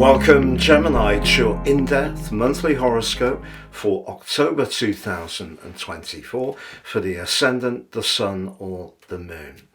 Welcome Gemini to your in-depth monthly horoscope for October 2024 for the Ascendant, the Sun or the Moon.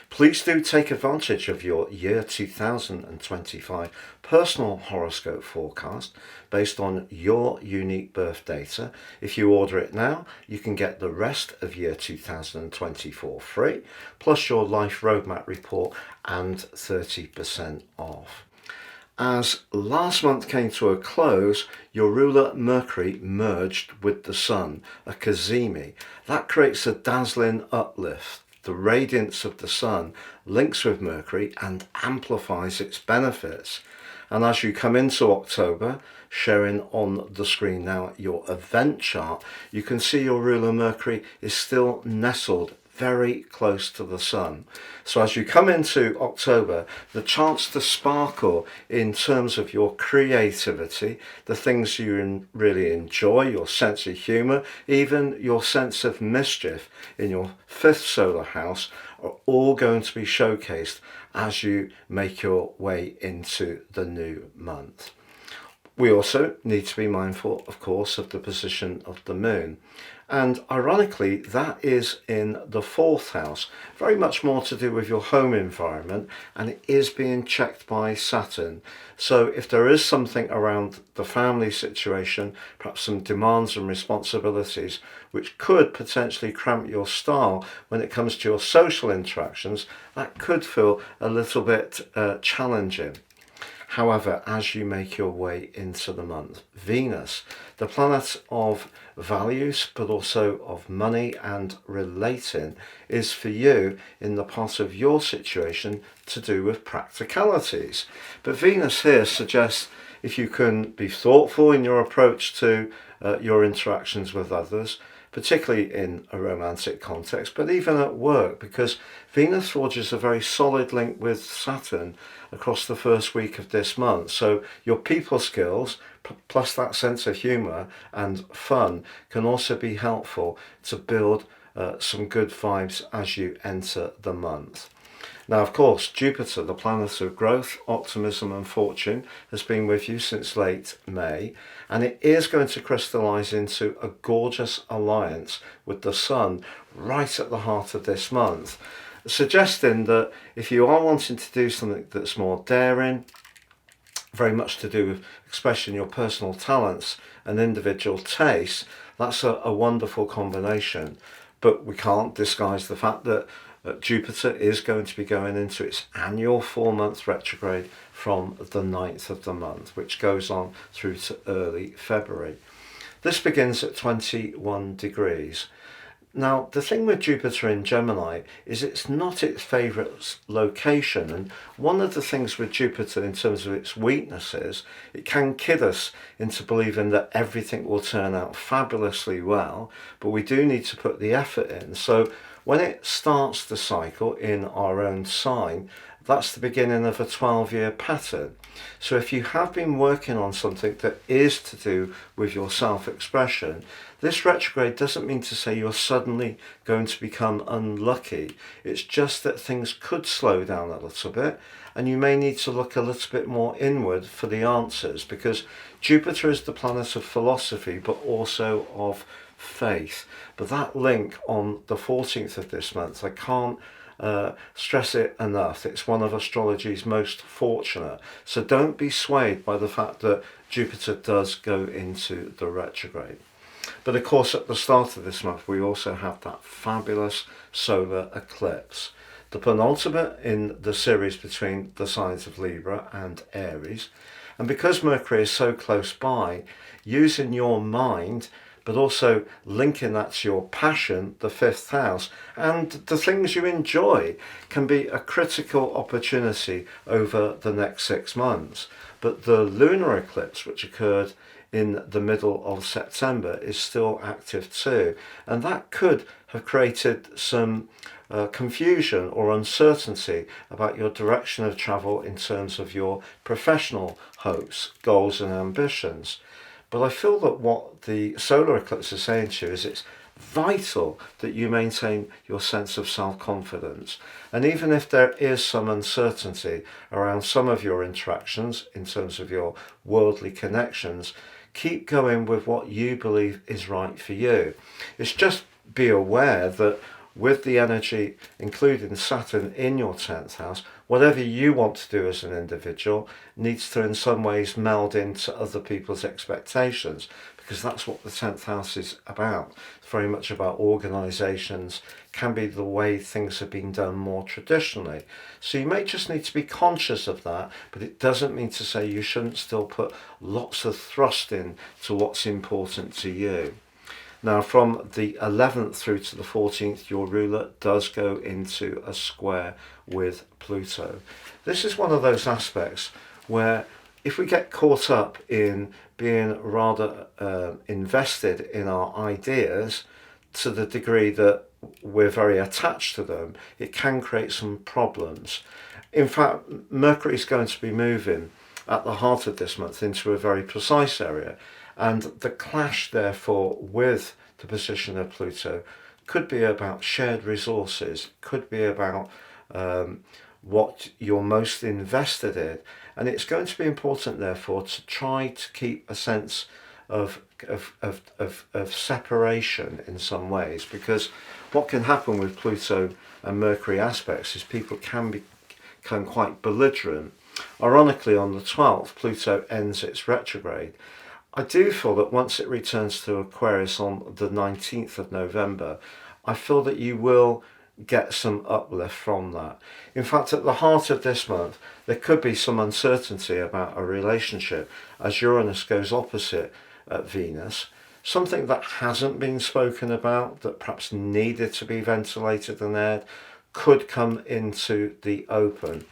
Please do take advantage of your year 2025 personal horoscope forecast based on your unique birth data. If you order it now, you can get the rest of year 2024 free, plus your life roadmap report and 30% off. As last month came to a close, your ruler Mercury merged with the Sun, a cazimi. That creates a dazzling uplift. The radiance of the Sun links with Mercury and amplifies its benefits. And as you come into October, showing on the screen now your event chart, you can see your ruler Mercury is still nestled very close to the Sun. So as you come into October, the chance to sparkle in terms of your creativity, the things you really enjoy, your sense of humour, even your sense of mischief in your fifth solar house are all going to be showcased as you make your way into the new month. We also need to be mindful, of course, of the position of the moon. And ironically, that is in the fourth house, very much more to do with your home environment, and it is being checked by Saturn. So if there is something around the family situation, perhaps some demands and responsibilities, which could potentially cramp your style when it comes to your social interactions, that could feel a little bit challenging. However, as you make your way into the month, Venus, the planet of values, but also of money and relating, is for you in the part of your situation to do with practicalities. But Venus here suggests if you can be thoughtful in your approach to your interactions with others, particularly in a romantic context, but even at work, because Venus forges a very solid link with Saturn across the first week of this month. So your people skills, plus that sense of humour and fun, can also be helpful to build some good vibes as you enter the month. Now, of course, Jupiter, the planet of growth, optimism and fortune, has been with you since late May, and it is going to crystallise into a gorgeous alliance with the Sun right at the heart of this month, suggesting that if you are wanting to do something that's more daring, very much to do with expressing your personal talents and individual tastes, that's a wonderful combination. But we can't disguise the fact that Jupiter is going to be going into its annual 4-month retrograde from the 9th of the month, which goes on through to early February. This begins at 21 degrees. Now, the thing with Jupiter in Gemini is it's not its favourite location, and one of the things with Jupiter in terms of its weaknesses, it can kid us into believing that everything will turn out fabulously well, but we do need to put the effort in. So when it starts the cycle in our own sign, that's the beginning of a 12-year pattern. So if you have been working on something that is to do with your self-expression, this retrograde doesn't mean to say you're suddenly going to become unlucky. It's just that things could slow down a little bit, and you may need to look a little bit more inward for the answers, because Jupiter is the planet of philosophy, but also of faith. But that link on the 14th of this month, I can't stress it enough. It's one of astrology's most fortunate. So don't be swayed by the fact that Jupiter does go into the retrograde. But of course, at the start of this month, we also have that fabulous solar eclipse, the penultimate in the series between the signs of Libra and Aries. And because Mercury is so close by, using your mind, but also linking that to your passion, the fifth house, and the things you enjoy, can be a critical opportunity over the next 6 months. But the lunar eclipse, which occurred in the middle of September, is still active too, and that could have created some confusion or uncertainty about your direction of travel in terms of your professional hopes, goals and ambitions. But I feel that what the solar eclipse is saying to you is it's vital that you maintain your sense of self-confidence. And even if there is some uncertainty around some of your interactions in terms of your worldly connections, keep going with what you believe is right for you. It's just be aware that with the energy, including Saturn in your 10th house, whatever you want to do as an individual needs to in some ways meld into other people's expectations, because that's what the 10th house is about. It's very much about organisations, can be the way things have been done more traditionally. So you may just need to be conscious of that, but it doesn't mean to say you shouldn't still put lots of thrust in to what's important to you. Now, from the 11th through to the 14th, your ruler does go into a square with Pluto. This is one of those aspects where if we get caught up in being rather invested in our ideas to the degree that we're very attached to them, it can create some problems. In fact, Mercury is going to be moving at the heart of this month into a very precise area, and the clash therefore with the position of Pluto could be about shared resources, could be about what you're most invested in, and it's going to be important therefore to try to keep a sense of separation in some ways, because what can happen with Pluto and Mercury aspects is people can become quite belligerent. Ironically, on the 12th, Pluto ends its retrograde. I do feel that once it returns to Aquarius on the 19th of November, I feel that you will get some uplift from that. In fact, at the heart of this month, there could be some uncertainty about a relationship as Uranus goes opposite Venus. Something that hasn't been spoken about, that perhaps needed to be ventilated and aired, could come into the open.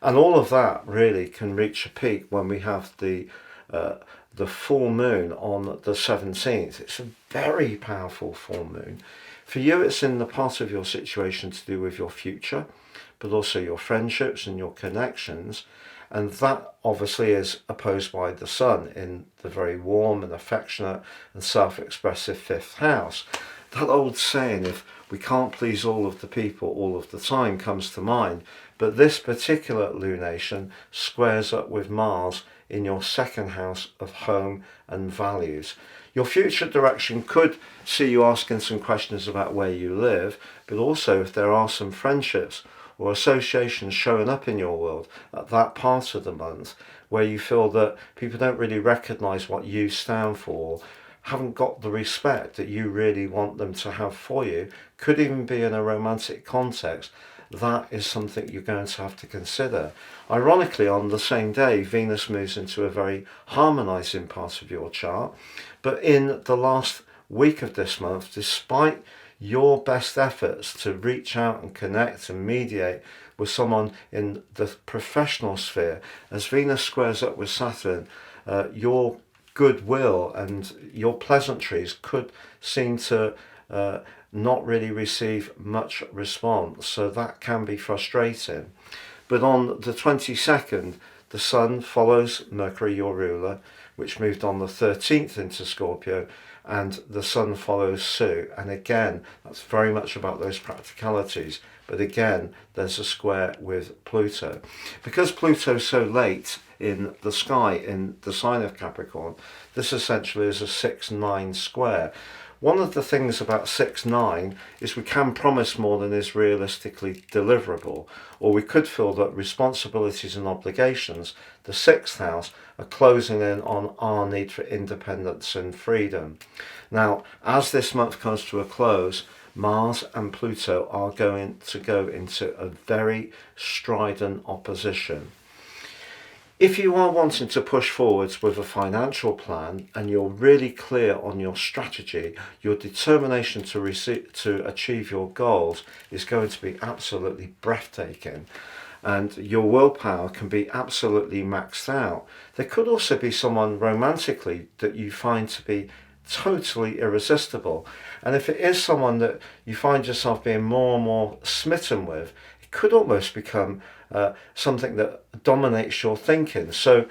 And all of that really can reach a peak when we have the full moon on the 17th. It's a very powerful full moon. For you, it's in the part of your situation to do with your future, but also your friendships and your connections. And that obviously is opposed by the Sun in the very warm and affectionate and self-expressive 5th house. That old saying, if we can't please all of the people all of the time, comes to mind. But this particular lunation squares up with Mars in your 2nd house of home and values. Your future direction could see you asking some questions about where you live, but also if there are some friendships or associations showing up in your world at that part of the month where you feel that people don't really recognise what you stand for, haven't got the respect that you really want them to have for you, could even be in a romantic context, that is something you're going to have to consider. Ironically, on the same day, Venus moves into a very harmonizing part of your chart, but in the last week of this month, despite your best efforts to reach out and connect and mediate with someone in the professional sphere, as Venus squares up with Saturn, your goodwill and your pleasantries could seem to not really receive much response, so that can be frustrating. But on the 22nd, the Sun follows Mercury, your ruler, which moved on the 13th into Scorpio, and the Sun follows suit. And again, that's very much about those practicalities. But again, there's a square with Pluto. Because Pluto's so late in the sky, in the sign of Capricorn, this essentially is a 6-9 square. One of the things about 6-9 is we can promise more than is realistically deliverable, or we could feel that responsibilities and obligations, the 6th house, are closing in on our need for independence and freedom. Now, as this month comes to a close, Mars and Pluto are going to go into a very strident opposition. If you are wanting to push forwards with a financial plan and you're really clear on your strategy, your determination to achieve your goals is going to be absolutely breathtaking, and your willpower can be absolutely maxed out. There could also be someone romantically that you find to be totally irresistible, and if it is someone that you find yourself being more and more smitten with, it could almost become something that dominates your thinking. So,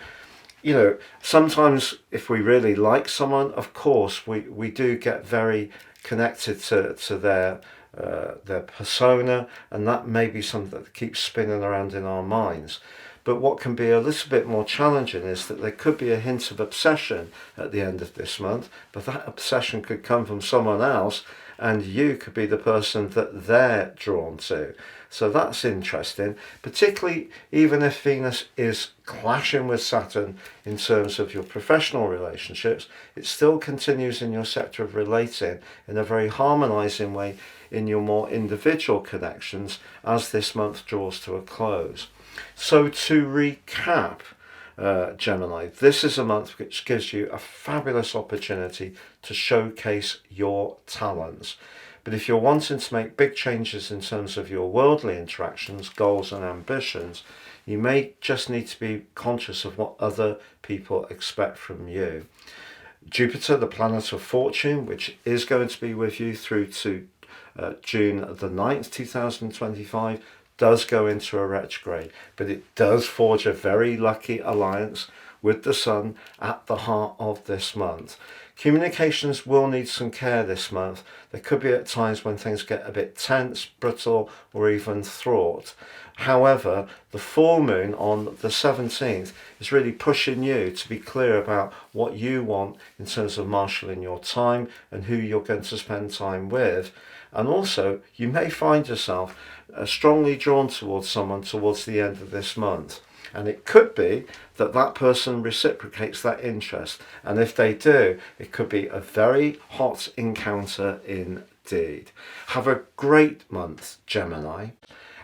you know, sometimes if we really like someone, of course, we do get very connected to their persona, and that may be something that keeps spinning around in our minds. But what can be a little bit more challenging is that there could be a hint of obsession at the end of this month, but that obsession could come from someone else, and you could be the person that they're drawn to. So that's interesting, particularly even if Venus is clashing with Saturn in terms of your professional relationships, it still continues in your sector of relating in a very harmonizing way in your more individual connections as this month draws to a close. So to recap, Gemini, this is a month which gives you a fabulous opportunity to showcase your talents. But if you're wanting to make big changes in terms of your worldly interactions, goals and ambitions, you may just need to be conscious of what other people expect from you. Jupiter, the planet of fortune, which is going to be with you through to June the 9th, 2025, does go into a retrograde, but it does forge a very lucky alliance with the Sun at the heart of this month. Communications will need some care this month. There could be at times when things get a bit tense, brittle, or even fraught. However, the full moon on the 17th is really pushing you to be clear about what you want in terms of marshalling your time and who you're going to spend time with. And also, you may find yourself strongly drawn towards someone towards the end of this month. And it could be that that person reciprocates that interest. And if they do, it could be a very hot encounter indeed. Have a great month, Gemini.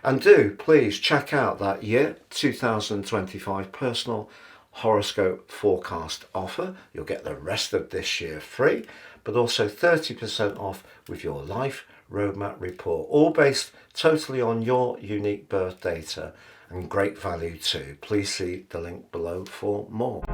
And do please check out that year 2025 personal horoscope forecast offer. You'll get the rest of this year free, but also 30% off with your life roadmap report, all based totally on your unique birth data, and great value too. Please see the link below for more.